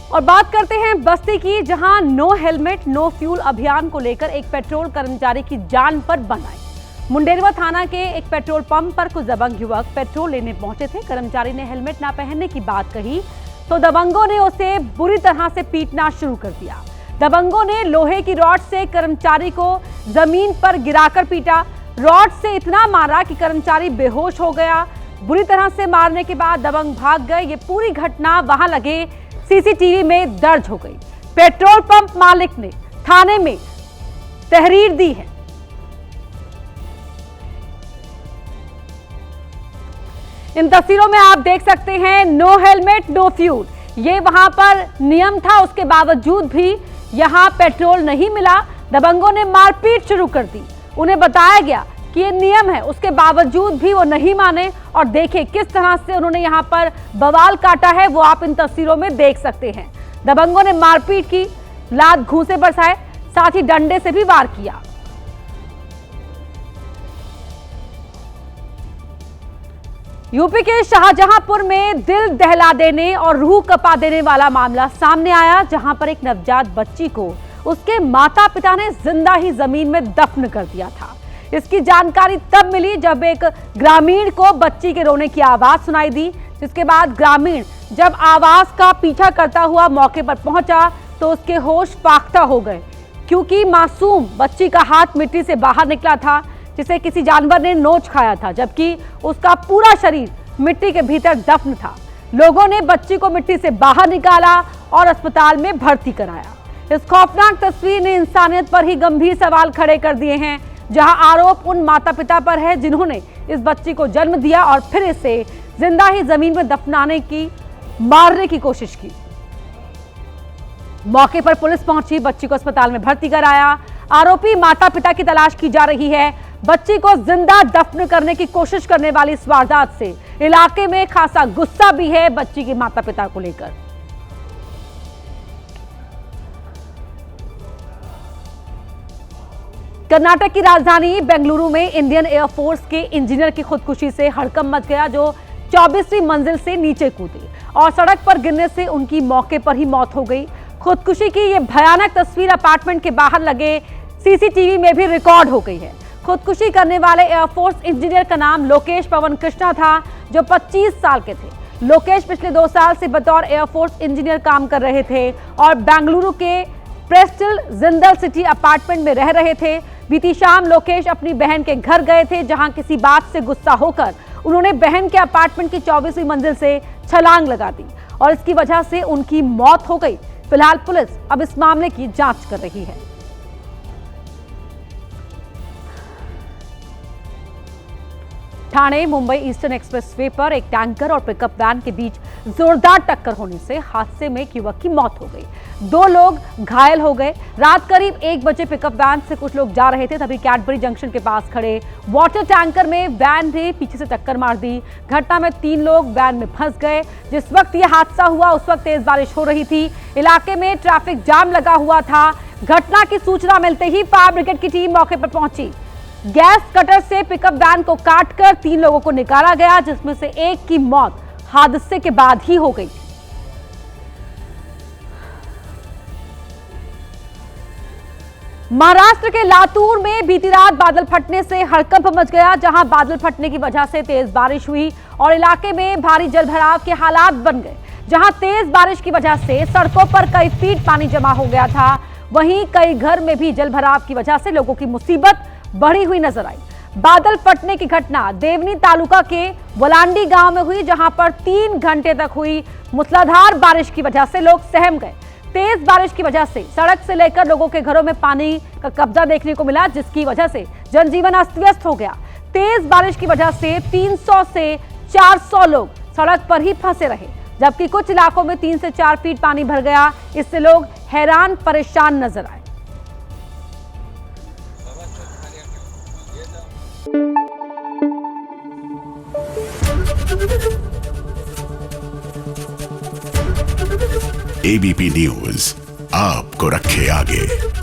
और बात करते हैं बस्ती की, जहां नो हेलमेट नो फ्यूल अभियान को लेकर एक पेट्रोल कर्मचारी की जान पर बन आई। मुंडेरवा थाना के एक पेट्रोल पंप पर कुछ दबंग युवक पेट्रोल लेने पहुंचे थे। कर्मचारी ने हेलमेट ना पहनने की बात कही तो दबंगों ने उसे बुरी तरह से पीटना शुरू कर दिया। दबंगों ने लोहे की रॉड से कर्मचारी को जमीन पर गिराकर पीटा। रॉड से इतना मारा कि कर्मचारी बेहोश हो गया। बुरी तरह से मारने के बाद दबंग भाग गए। ये पूरी घटना वहां लगे सीसीटीवी में दर्ज हो गई। पेट्रोल पंप मालिक ने थाने में तहरीर दी है। इन तस्वीरों में आप देख सकते हैं नो हेलमेट नो फ्यूल, ये वहां पर नियम था, उसके बावजूद भी यहां पेट्रोल नहीं मिला। दबंगों ने मारपीट शुरू कर दी। उन्हें बताया गया कि ये नियम है, उसके बावजूद भी वो नहीं माने। और देखिए किस तरह से उन्होंने यहाँ पर बवाल काटा है, वो आप इन तस्वीरों में देख सकते हैं। दबंगों ने मारपीट की, लात घूंसे बरसाए, साथ ही डंडे से भी वार किया। यूपी के शाहजहांपुर में दिल दहला देने और रूह कपा देने वाला मामला सामने आया, जहां पर एक नवजात बच्ची को उसके माता पिता ने जिंदा ही जमीन में दफन कर दिया था। इसकी जानकारी तब मिली जब एक ग्रामीण को बच्ची के रोने की आवाज सुनाई दी, जिसके बाद ग्रामीण जब आवाज का पीछा करता हुआ मौके पर पहुंचा तो उसके होश फाख्ता हो गए, क्योंकि मासूम बच्ची का हाथ मिट्टी से बाहर निकला था, जिसे किसी जानवर ने नोच खाया था, जबकि उसका पूरा शरीर मिट्टी के भीतर दफन था। लोगों ने बच्ची को मिट्टी से बाहर निकाला और अस्पताल में भर्ती कराया। इस खौफनाक तस्वीर ने इंसानियत पर ही गंभीर सवाल खड़े कर दिए हैं, जहां आरोप उन माता पिता पर है जिन्होंने इस बच्ची को जन्म दिया और फिर इसे जिंदा ही जमीन में दफनाने की, मारने की कोशिश की। मौके पर पुलिस पहुंची, बच्ची को अस्पताल में भर्ती कराया। आरोपी माता पिता की तलाश की जा रही है। बच्ची को जिंदा दफन करने की कोशिश करने वाली इस वारदात से इलाके में खासा गुस्सा भी है बच्ची के माता पिता को लेकर। कर्नाटक की राजधानी बेंगलुरु में इंडियन एयरफोर्स के इंजीनियर की खुदकुशी से हड़कंप मच गया, जो 24वीं मंजिल से नीचे कूदे और सड़क पर गिरने से उनकी मौके पर ही मौत हो गई। खुदकुशी की यह भयानक तस्वीर अपार्टमेंट के बाहर लगे सीसीटीवी में भी रिकॉर्ड हो गई है। खुदकुशी करने वाले एयरफोर्स इंजीनियर का नाम लोकेश पवन कृष्णा था, जो 25 साल के थे। लोकेश पिछले 2 साल से बतौर एयरफोर्स इंजीनियर काम कर रहे थे और बेंगलुरु के प्रेस्टल जिंदल सिटी अपार्टमेंट में रह रहे थे। बीती शाम लोकेश अपनी बहन के घर गए थे, जहां किसी बात से गुस्सा होकर उन्होंने बहन के अपार्टमेंट की 24वीं मंजिल से छलांग लगा दी और इसकी वजह से उनकी मौत हो गई। फिलहाल पुलिस अब इस मामले की जांच कर रही है। ठाणे मुंबई ईस्टर्न एक्सप्रेसवे पर एक टैंकर और पिकअप वैन के बीच जोरदार टक्कर होने से हादसे में एक युवक की मौत हो गई। 2 लोग घायल हो गए। रात करीब 1 बजे पिकअप वैन से कुछ लोग जा रहे थे, तभी कैडबरी जंक्शन के पास खड़े वाटर टैंकर में वैन ने पीछे से टक्कर मार दी। घटना में 3 लोग वैन में फंस गए। जिस वक्त यह हादसा हुआ उस वक्त तेज बारिश हो रही थी। इलाके में ट्रैफिक जाम लगा हुआ था। घटना की सूचना मिलते ही फायर ब्रिगेड की टीम मौके पर पहुंची। गैस कटर से पिकअप वैन को काटकर 3 लोगों को निकाला गया, जिसमें से एक की मौत हादसे के बाद ही हो गई। महाराष्ट्र के लातूर में बीती रात बादल फटने से हड़कंप मच गया, जहां बादल फटने की वजह से तेज बारिश हुई और इलाके में भारी जलभराव के हालात बन गए। जहां तेज बारिश की वजह से सड़कों पर कई फीट पानी जमा हो गया था, वहीं कई घर में भी जलभराव की वजह से लोगों की मुसीबत बढ़ी हुई नजर आई। बादल फटने की घटना देवनी तालुका के वलांडी गांव में हुई, जहां पर 3 घंटे तक हुई मूसलाधार बारिश की वजह से लोग सहम गए। तेज बारिश की वजह से सड़क से लेकर लोगों के घरों में पानी का कब्जा देखने को मिला, जिसकी वजह से जनजीवन अस्त व्यस्त हो गया। तेज बारिश की वजह से 300 से 400 लोग सड़क पर ही फंसे रहे, जबकि कुछ इलाकों में 3 से 4 फीट पानी भर गया। इससे लोग हैरान परेशान नजर आए। एबीपी न्यूज आपको रखे आगे।